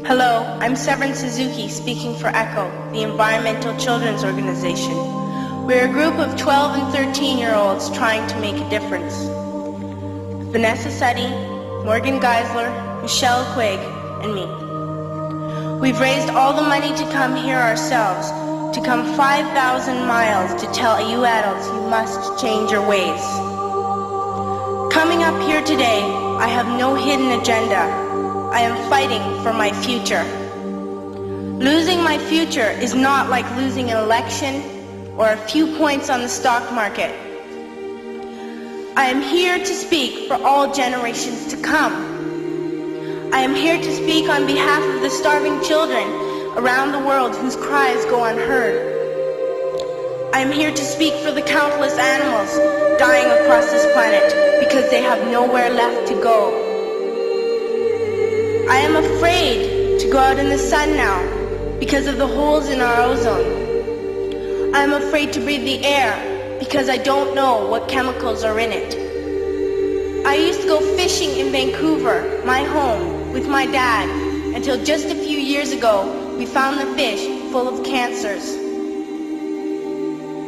Hello, I'm Severin Suzuki speaking for ECHO, the Environmental Children's Organization. We're a group of 12 and 13-year-olds trying to make a difference. Vanessa Suddy, Morgan Geisler, Michelle Quigg, and me. We've raised all the money to come here ourselves, to come 5,000 miles to tell you adults you must change your ways. Coming up here today, I have no hidden agenda. I am fighting for my future. Losing my future is not like losing an election or a few points on the stock market. I am here to speak for all generations to come. I am here to speak on behalf of the starving children around the world whose cries go unheard. I am here to speak for the countless animals dying across this planet because they have nowhere left to go. I am afraid to go out in the sun now because of the holes in our ozone. I am afraid to breathe the air because I don't know what chemicals are in it. I used to go fishing in Vancouver, my home, with my dad, until just a few years ago we found the fish full of cancers.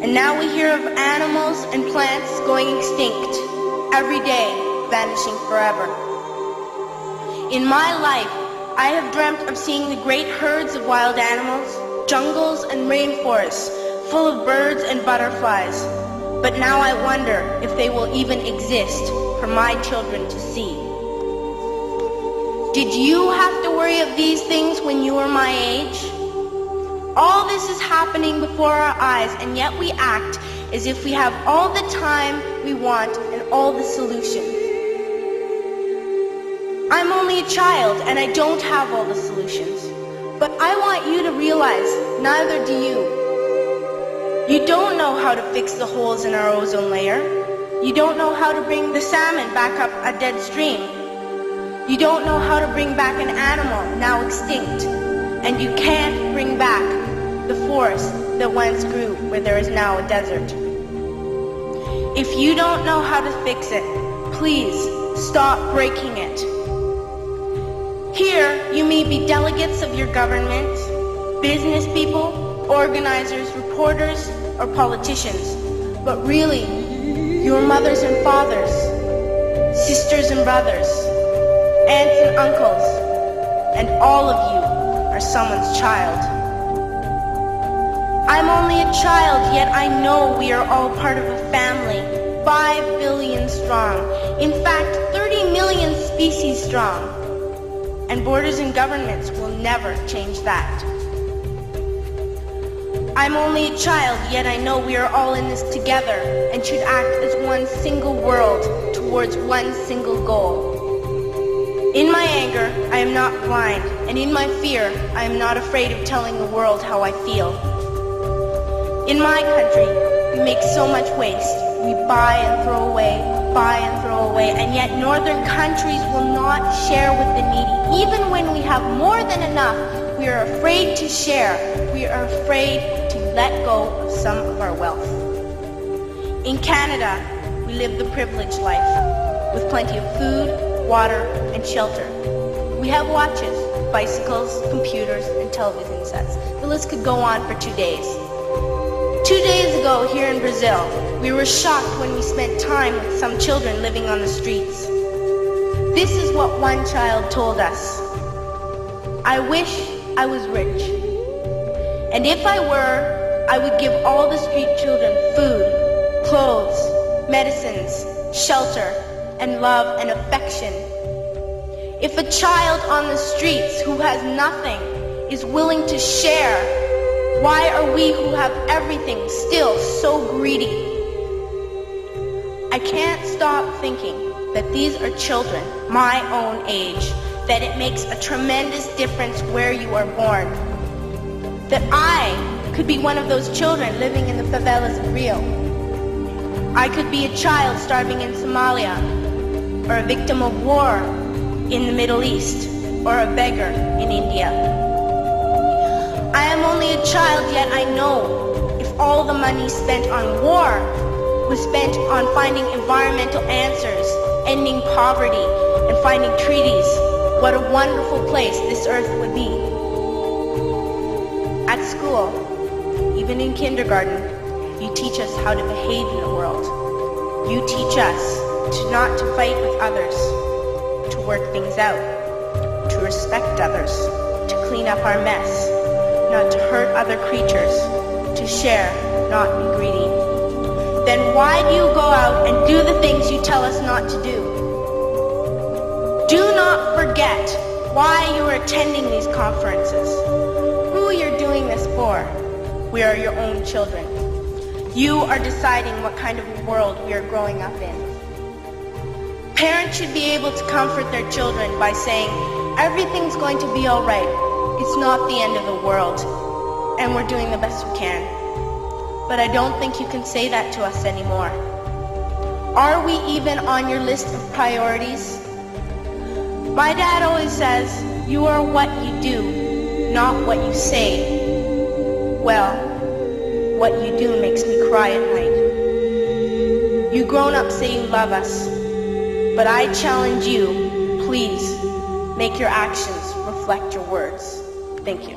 And now we hear of animals and plants going extinct, every day vanishing forever. In my life, I have dreamt of seeing the great herds of wild animals, jungles and rainforests full of birds and butterflies. But now I wonder if they will even exist for my children to see. Did you have to worry of these things when you were my age? All this is happening before our eyes, and yet we act as if we have all the time we want and all the solutions. I'm only a child and I don't have all the solutions. But I want you to realize neither do you. You don't know how to fix the holes in our ozone layer. You don't know how to bring the salmon back up a dead stream. You don't know how to bring back an animal now extinct. And you can't bring back the forest that once grew where there is now a desert. If you don't know how to fix it, please stop breaking it. Here, you may be delegates of your government, business people, organizers, reporters, or politicians, but really, your mothers and fathers, sisters and brothers, aunts and uncles, and all of you are someone's child. I'm only a child, yet I know we are all part of a family, 5 billion strong, in fact, 30 million species strong. And borders and governments will never change that. I'm only a child, yet I know we are all in this together and should act as one single world towards one single goal. In my anger, I am not blind, and in my fear, I am not afraid of telling the world how I feel. In my country, we make so much waste. We buy and throw away, and yet northern countries will not share with the needy. Even when we have more than enough, we are afraid to share. We are afraid to let go of some of our wealth. In Canada, we live the privileged life, with plenty of food, water, and shelter. We have watches, bicycles, computers, and television sets. The list could go on for 2 days. 2 days ago, here in Brazil, we were shocked when we spent time with some children living on the streets. This is what one child told us. I wish I was rich. And if I were, I would give all the street children food, clothes, medicines, shelter, and love and affection. If a child on the streets who has nothing is willing to share, why are we who have everything still so greedy? I can't stop thinking that these are children my own age, that it makes a tremendous difference where you are born. That I could be one of those children living in the favelas of Rio. I could be a child starving in Somalia, or a victim of war in the Middle East, or a beggar in India. I am only a child, yet I know if all the money spent on war was spent on finding environmental answers, ending poverty, and finding treaties, what a wonderful place this earth would be. At school, even in kindergarten, you teach us how to behave in the world. You teach us not to fight with others, to work things out, to respect others, to clean up our mess, not to hurt other creatures, to share, not be greedy. Then why do you go out and do the things you tell us not to do? Do not forget why you are attending these conferences, who you're doing this for. We are your own children. You are deciding what kind of world we are growing up in. Parents should be able to comfort their children by saying, everything's going to be all right. It's not the end of the world, and we're doing the best we can. But I don't think you can say that to us anymore. Are we even on your list of priorities? My dad always says, you are what you do, not what you say. Well, what you do makes me cry at night. You grown-ups say you love us, but I challenge you, please, make your actions reflect your words. Thank you.